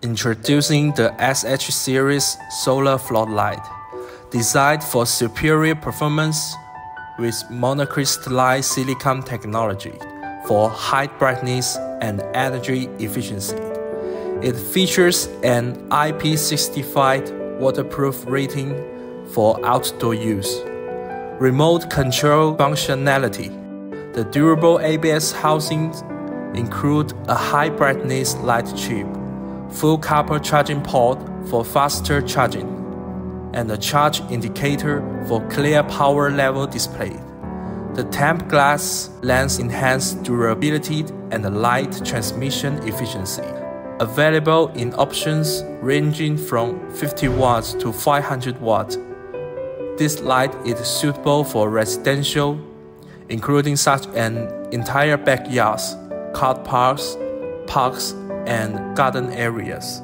Introducing the SH series solar floodlight, designed for superior performance with monocrystalline silicon technology for high brightness and energy efficiency. It features an IP65 waterproof rating for outdoor use, remote control functionality. The durable ABS housings include a high brightness light chip, full copper charging port for faster charging, and a charge indicator for clear power level display. The tempered glass lens enhances durability and light transmission efficiency. Available in options ranging from 50 watts to 500 watts. This light is suitable for residential, including such an entire backyards, car parks, and garden areas.